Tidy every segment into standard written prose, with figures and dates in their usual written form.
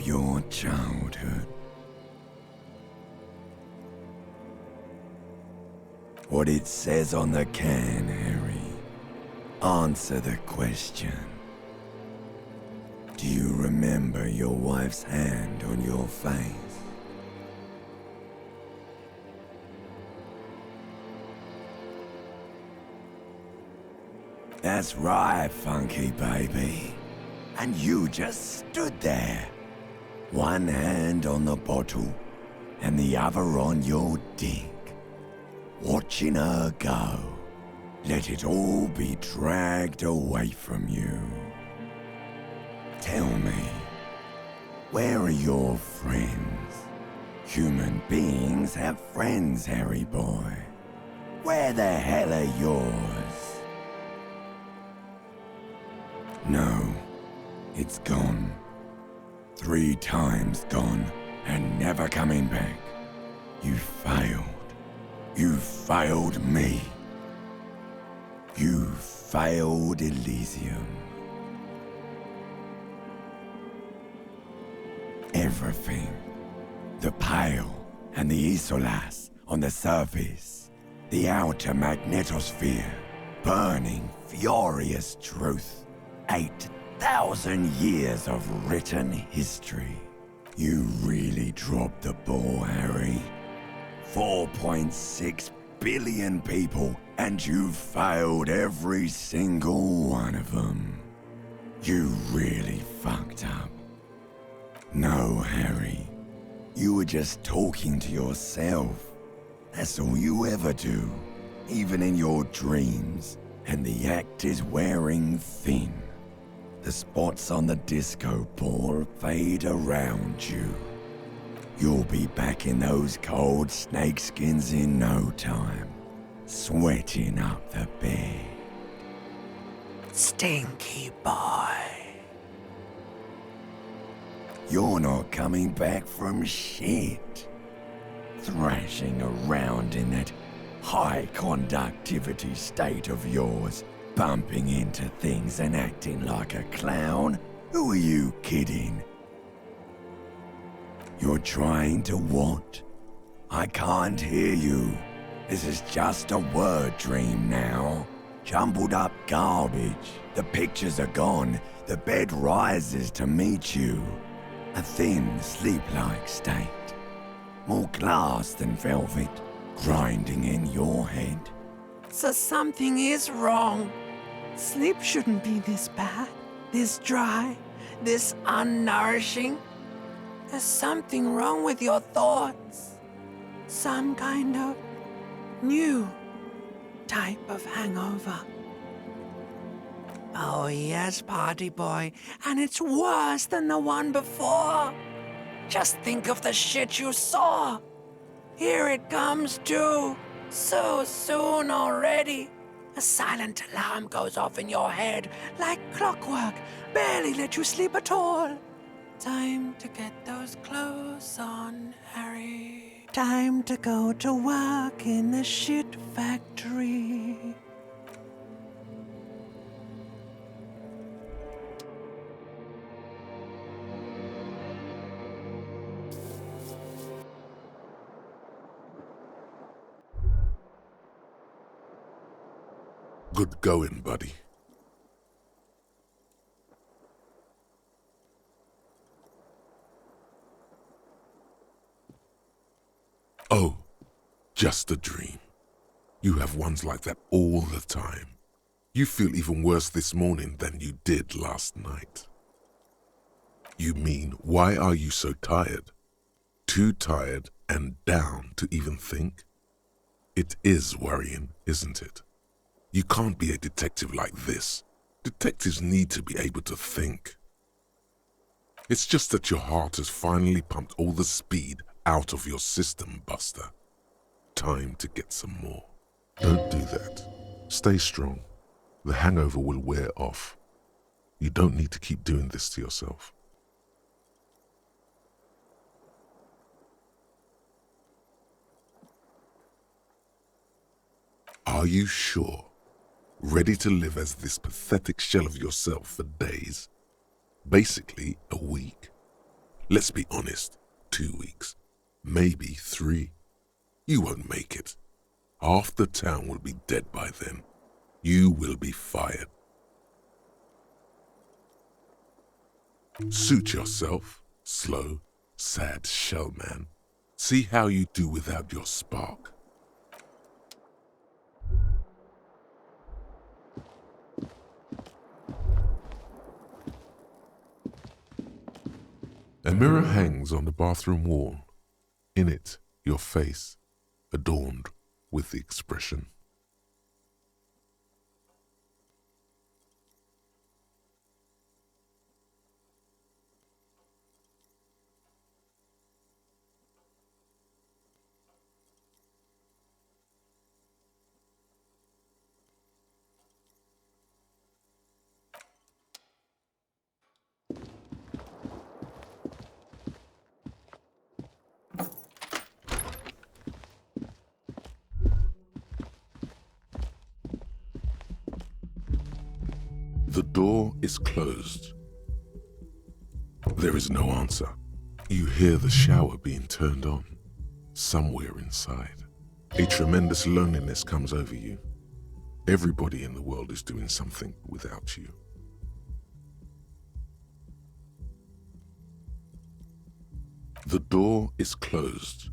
your childhood. What it says on the can, Harry. Answer the question. Do you remember your wife's hand on your face? That's right, funky baby. And you just stood there. One hand on the bottle and the other on your dick. Watching her go. Let it all be dragged away from you. Tell me, where are your friends? Human beings have friends, Harry boy. Where the hell are yours? No, it's gone. 3 times gone and never coming back. You failed. You failed me. You failed Elysium. Everything. The Pale and the Isolas on the surface. The outer magnetosphere. Burning, furious truth. 8,000 years of written history. You really dropped the ball, Harry. 4.6 billion people, and you failed every single one of them. You really fucked up. No, Harry. You were just talking to yourself. That's all you ever do, even in your dreams, and the act is wearing thin. The spots on the disco ball fade around you. You'll be back in those cold snakeskins in no time, sweating up the bed. Stinky boy. You're not coming back from shit. Thrashing around in that high conductivity state of yours, bumping into things and acting like a clown? Who are you kidding? You're trying to what? I can't hear you. This is just a word dream now. Jumbled up garbage. The pictures are gone. The bed rises to meet you. A thin, sleep-like state. More glass than velvet, grinding in your head. So something is wrong. Sleep shouldn't be this bad, this dry, this unnourishing. There's something wrong with your thoughts. Some kind of new type of hangover. Oh yes, party boy, and it's worse than the one before. Just think of the shit you saw. Here it comes too, so soon already. A silent alarm goes off in your head like clockwork, barely let you sleep at all. Time to get those clothes on, Harry. Time to go to work in the shit factory. Good going, buddy. Oh, just a dream. You have ones like that all the time. You feel even worse this morning than you did last night. You mean, why are you so tired? Too tired and down to even think? It is worrying, isn't it? You can't be a detective like this. Detectives need to be able to think. It's just that your heart has finally pumped all the speed out of your system, Buster. Time to get some more. Don't do that. Stay strong. The hangover will wear off. You don't need to keep doing this to yourself. Are you sure? Ready to live as this pathetic shell of yourself for days? Basically, a week? Let's be honest, 2 weeks, maybe 3. You won't make it. Half the town will be dead by then. You will be fired. Suit yourself, slow, sad shellman. See how you do without your spark. A mirror hangs on the bathroom wall. In it, your face, adorned with the expression. The door is closed. There is no answer. You hear the shower being turned on, somewhere inside. A tremendous loneliness comes over you. Everybody in the world is doing something without you. The door is closed.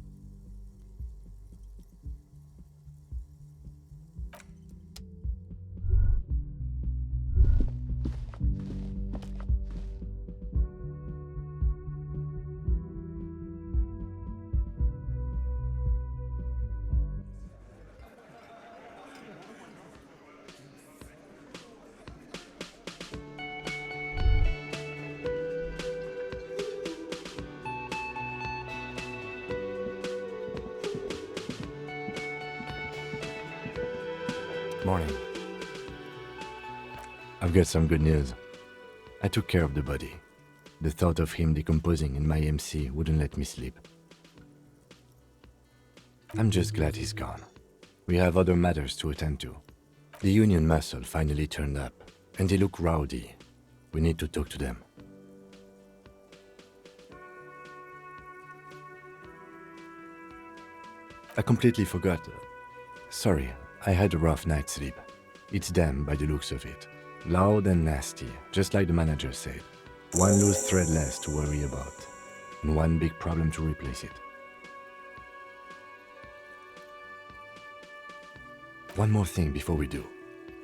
Morning. I've got some good news. I took care of the body. The thought of him decomposing in my MC wouldn't let me sleep. I'm just glad he's gone. We have other matters to attend to. The Union muscle finally turned up, and they look rowdy. We need to talk to them. I completely forgot. Sorry, I had a rough night's sleep. It's them by the looks of it. Loud and nasty, just like the manager said. One loose thread less to worry about, and one big problem to replace it. One more thing before we do.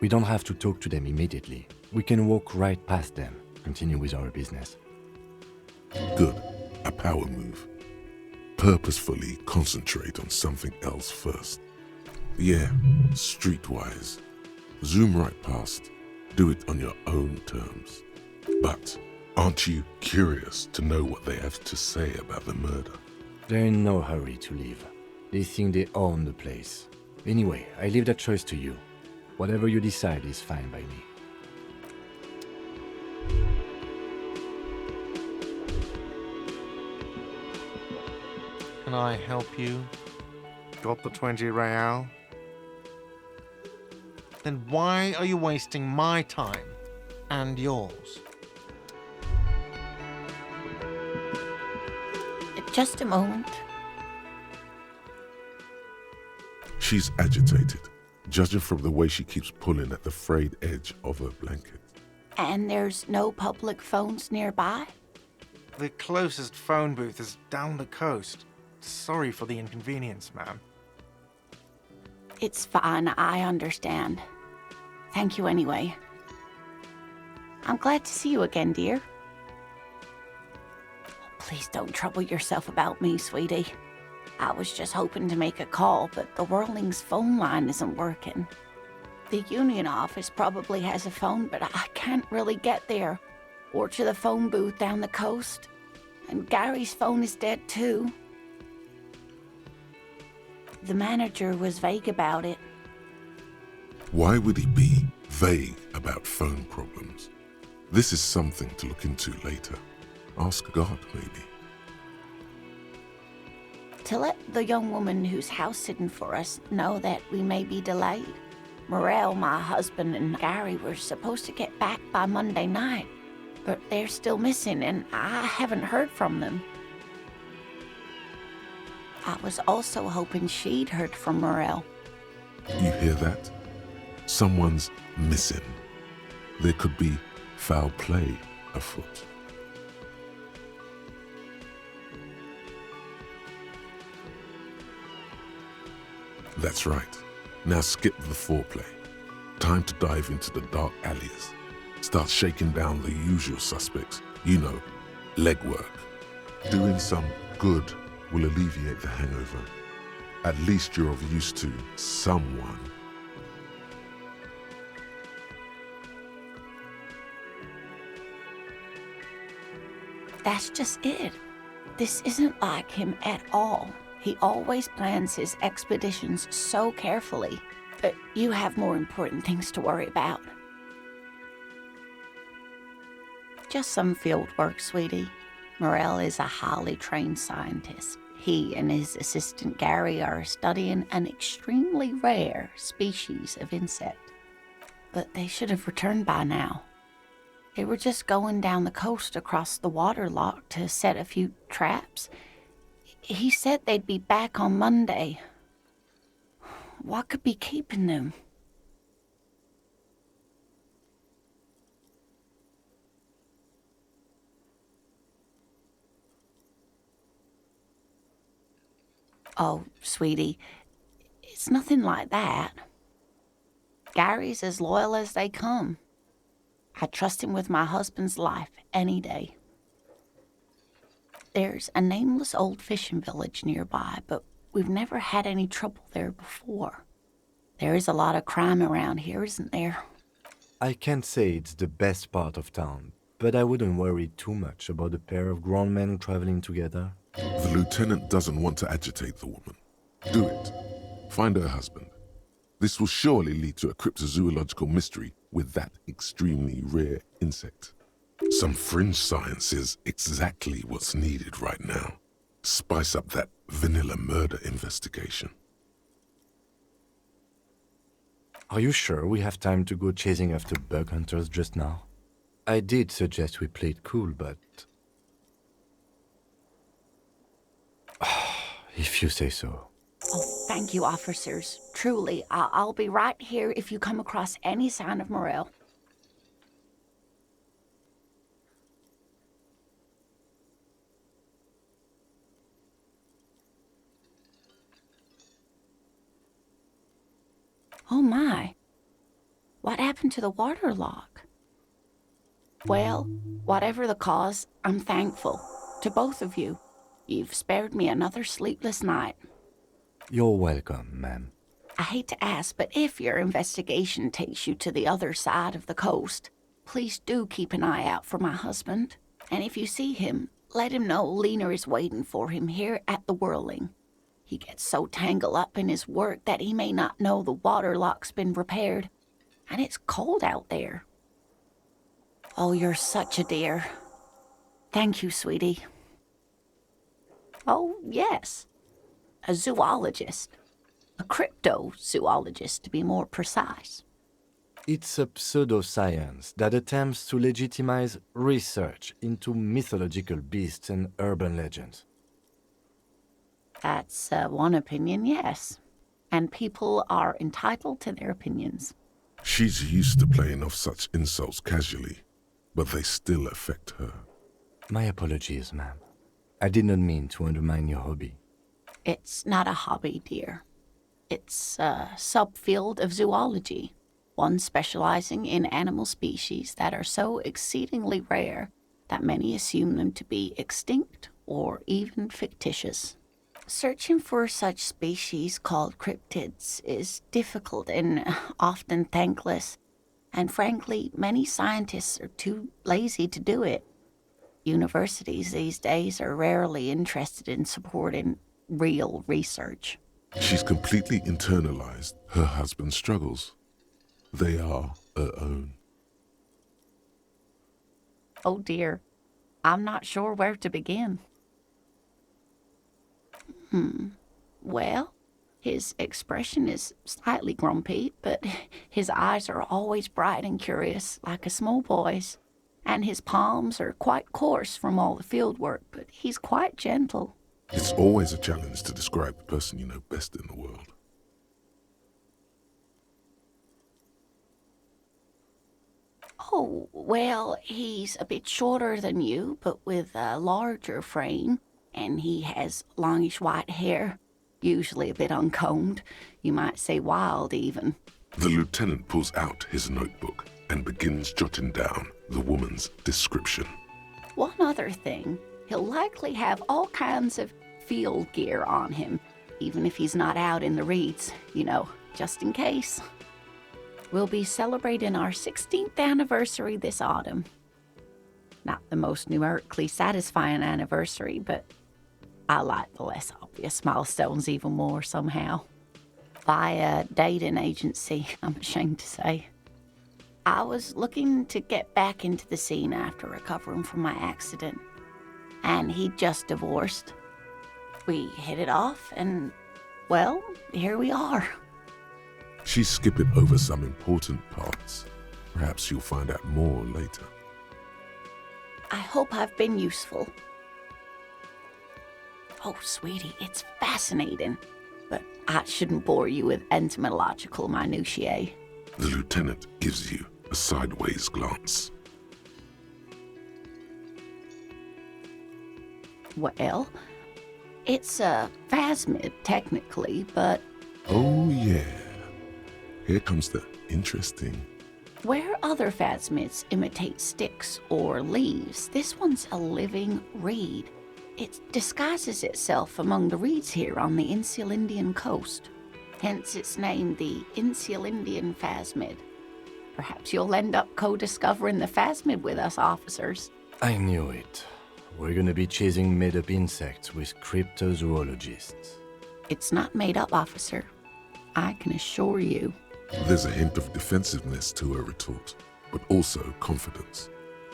We don't have to talk to them immediately. We can walk right past them, continue with our business. Good. A power move. Purposefully concentrate on something else first. Yeah, streetwise. Zoom right past. Do it on your own terms. But aren't you curious to know what they have to say about the murder? They're in no hurry to leave. They think they own the place. Anyway, I leave that choice to you. Whatever you decide is fine by me. Can I help you? Got the 20 real? Then why are you wasting my time and yours? Just a moment. She's agitated, judging from the way she keeps pulling at the frayed edge of her blanket. And there's no public phones nearby? The closest phone booth is down the coast. Sorry for the inconvenience, ma'am. It's fine, I understand. Thank you anyway. I'm glad to see you again, dear. Please don't trouble yourself about me, sweetie. I was just hoping to make a call, but the Whirling's phone line isn't working. The Union office probably has a phone, but I can't really get there, or to the phone booth down the coast. And Gary's phone is dead too. The manager was vague about it. Why would he be vague about phone problems? This is something to look into later. Ask God, maybe. To let the young woman who's house-sitting for us know that we may be delayed. Morel, my husband, and Gary were supposed to get back by Monday night, But they're still missing, and I haven't heard from them. I was also hoping she'd heard from Morel. You hear that? Someone's missing. There could be foul play afoot. That's right. Now skip the foreplay. Time to dive into the dark alleys. Start shaking down the usual suspects. You know, legwork. Doing some good will alleviate the hangover. At least you're of use to someone. That's just it. This isn't like him at all. He always plans his expeditions so carefully. But you have more important things to worry about. Just some field work, sweetie. Morel is a highly trained scientist. He and his assistant Gary are studying an extremely rare species of insect. But they should have returned by now. They were just going down the coast across the waterlock to set a few traps. He said they'd be back on Monday. What could be keeping them? Oh, sweetie, it's nothing like that. Gary's as loyal as they come. I trust him with my husband's life any day. There's a nameless old fishing village nearby, but we've never had any trouble there before. There is a lot of crime around here, isn't there? I can't say it's the best part of town, but I wouldn't worry too much about a pair of grown men traveling together. The lieutenant doesn't want to agitate the woman. Do it. Find her husband. This will surely lead to a cryptozoological mystery with that extremely rare insect. Some fringe science is exactly what's needed right now. Spice up that vanilla murder investigation. Are you sure we have time to go chasing after bug hunters just now? I did suggest we play it cool, but... if you say so. Oh, thank you, officers. Truly, I'll be right here if you come across any sign of Morel. Oh my. What happened to the waterlock? Well, whatever the cause, I'm thankful. To both of you. You've spared me another sleepless night. You're welcome, ma'am. I hate to ask, but if your investigation takes you to the other side of the coast, please do keep an eye out for my husband. And if you see him, let him know Lena is waiting for him here at the Whirling. He gets so tangled up in his work that he may not know the waterlock's been repaired. And it's cold out there. Oh, you're such a dear. Thank you, sweetie. Oh, yes. A zoologist. A cryptozoologist, to be more precise. It's a pseudoscience that attempts to legitimize research into mythological beasts and urban legends. That's one opinion, yes. And people are entitled to their opinions. She's used to playing off such insults casually, but they still affect her. My apologies, ma'am. I did not mean to undermine your hobby. It's not a hobby, dear. It's a subfield of zoology, one specializing in animal species that are so exceedingly rare that many assume them to be extinct or even fictitious. Searching for such species called cryptids is difficult and often thankless, and frankly, many scientists are too lazy to do it. Universities these days are rarely interested in supporting real research. She's completely internalized her husband's struggles. They are her own. Oh dear, I'm not sure where to begin. Well, his expression is slightly grumpy, but his eyes are always bright and curious, like a small boy's. And his palms are quite coarse from all the field work, but he's quite gentle. It's always a challenge to describe the person you know best in the world. Oh, well, he's a bit shorter than you, but with a larger frame, and he has longish white hair, usually a bit uncombed. You might say wild, even. The lieutenant pulls out his notebook and begins jotting down the woman's description. One other thing, he'll likely have all kinds of field gear on him, even if he's not out in the reeds, just in case. We'll be celebrating our 16th anniversary this autumn. Not the most numerically satisfying anniversary, but I like the less obvious milestones even more somehow. Via dating agency, I'm ashamed to say. I was looking to get back into the scene after recovering from my accident, and he'd just divorced. We hit it off, and, well, here we are. She's skipping over some important parts. Perhaps you'll find out more later. I hope I've been useful. Oh, sweetie, it's fascinating, but I shouldn't bore you with entomological minutiae. The lieutenant gives you a sideways glance. Well, it's a phasmid, technically, but... Oh, yeah. Here comes the interesting. Where other phasmids imitate sticks or leaves, this one's a living reed. It disguises itself among the reeds here on the Insulindian coast. Hence its name, the Insulindian phasmid. Perhaps you'll end up co-discovering the phasmid with us, officers. I knew it. We're gonna be chasing made-up insects with cryptozoologists. It's not made up, officer. I can assure you. There's a hint of defensiveness to her retort, but also confidence.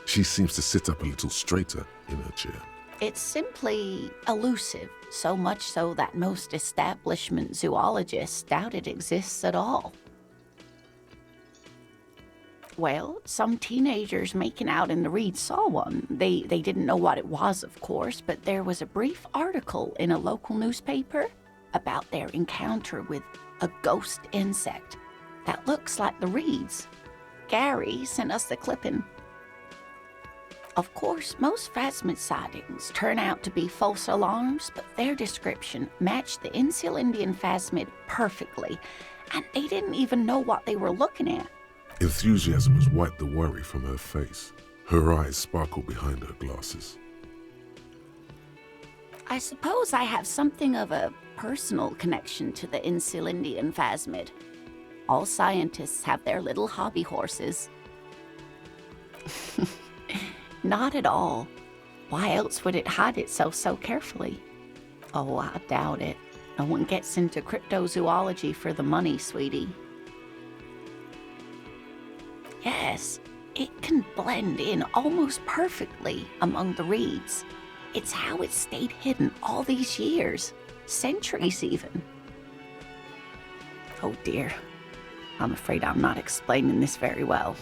She seems to sit up a little straighter in her chair. It's simply elusive, so much so that most establishment zoologists doubt it exists at all. Well, some teenagers making out in the reeds saw one. They didn't know what it was, of course, but there was a brief article in a local newspaper about their encounter with a ghost insect that looks like the reeds. Gary sent us the clipping. Of course, most phasmid sightings turn out to be false alarms, but their description matched the Insulindian phasmid perfectly, and they didn't even know what they were looking at. Enthusiasm has wiped the worry from her face. Her eyes sparkle behind her glasses. I suppose I have something of a personal connection to the Insulindian phasmid. All scientists have their little hobby horses. Not at all. Why else would it hide itself so carefully? Oh, I doubt it. No one gets into cryptozoology for the money, sweetie. Yes, it can blend in almost perfectly among the reeds. It's how it stayed hidden all these years, centuries even. Oh dear, I'm afraid I'm not explaining this very well.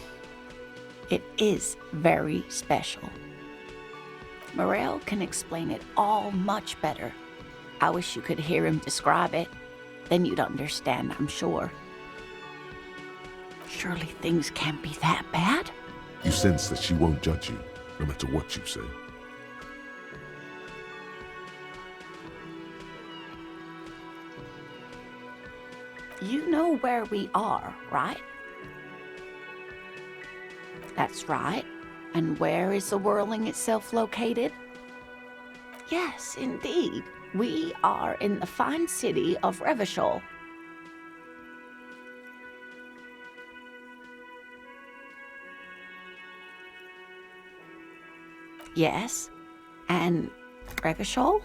It is very special. Morel can explain it all much better. I wish you could hear him describe it. Then you'd understand, I'm sure. Surely things can't be that bad? You sense that she won't judge you, no matter what you say. You know where we are, right? That's right. And where is the whirling itself located? Yes, indeed. We are in the fine city of Revachol. Yes, and Revachol?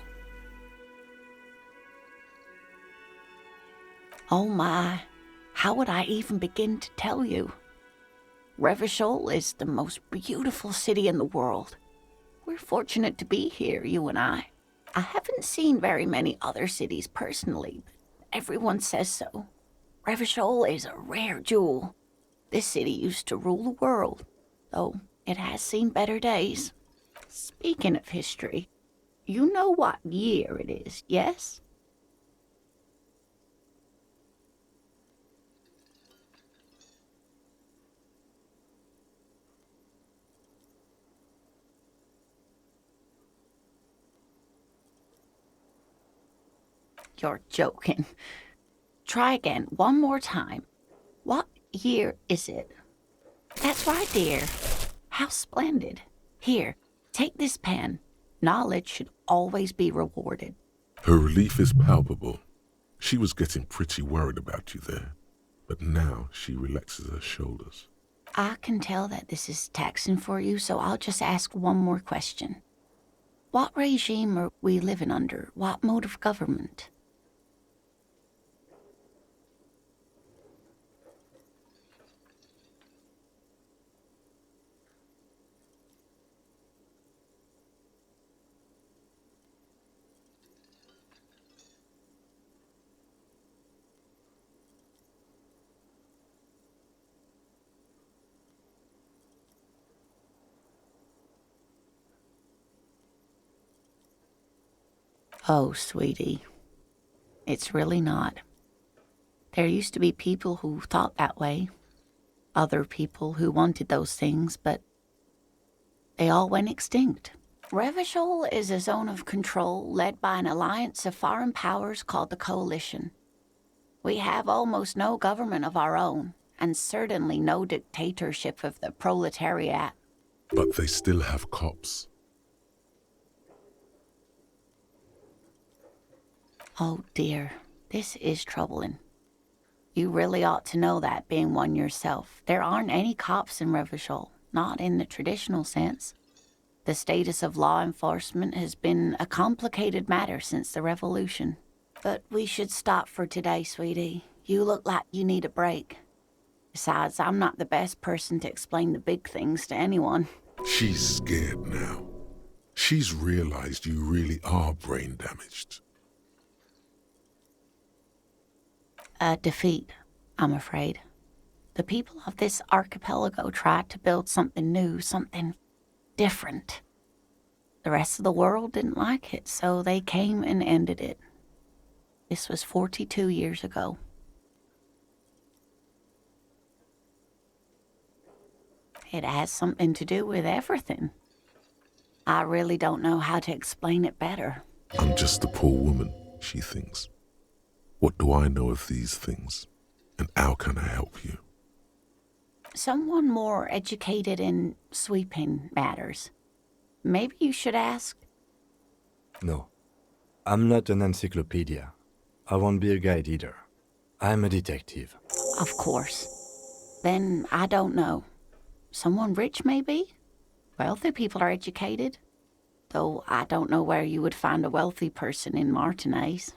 Oh my, how would I even begin to tell you? Revachol is the most beautiful city in the world. We're fortunate to be here, you and I. I haven't seen very many other cities personally, but everyone says so. Revachol is a rare jewel. This city used to rule the world, though It has seen better days. Speaking of history, you know what year it is, yes? You're joking. Try again, one more time. What year is it? That's right, dear. How splendid. Here, take this pen. Knowledge should always be rewarded. Her relief is palpable. She was getting pretty worried about you there, but now she relaxes her shoulders. I can tell that this is taxing for you, so I'll just ask one more question. What regime are we living under? What mode of government? Oh, sweetie, it's really not. There used to be people who thought that way, other people who wanted those things, but they all went extinct. Revachol is a zone of control led by an alliance of foreign powers called the Coalition. We have almost no government of our own, and certainly no dictatorship of the proletariat. But they still have cops. Oh dear, this is troubling. You really ought to know that, being one yourself. There aren't any cops in Revachol, not in the traditional sense. The status of law enforcement has been a complicated matter since the revolution. But we should stop for today, sweetie. You look like you need a break. Besides, I'm not the best person to explain the big things to anyone. She's scared now. She's realized you really are brain damaged. A defeat, I'm afraid. The people of this archipelago tried to build something new, something different. The rest of the world didn't like it, so they came and ended it. This was 42 years ago. It has something to do with everything. I really don't know how to explain it better. I'm just a poor woman, she thinks. What do I know of these things? And how can I help you? Someone more educated in sweeping matters. Maybe you should ask. No, I'm not an encyclopedia. I won't be a guide either. I'm a detective. Of course. Then I don't know. Someone rich, maybe? Wealthy people are educated. Though I don't know where you would find a wealthy person in Martinez.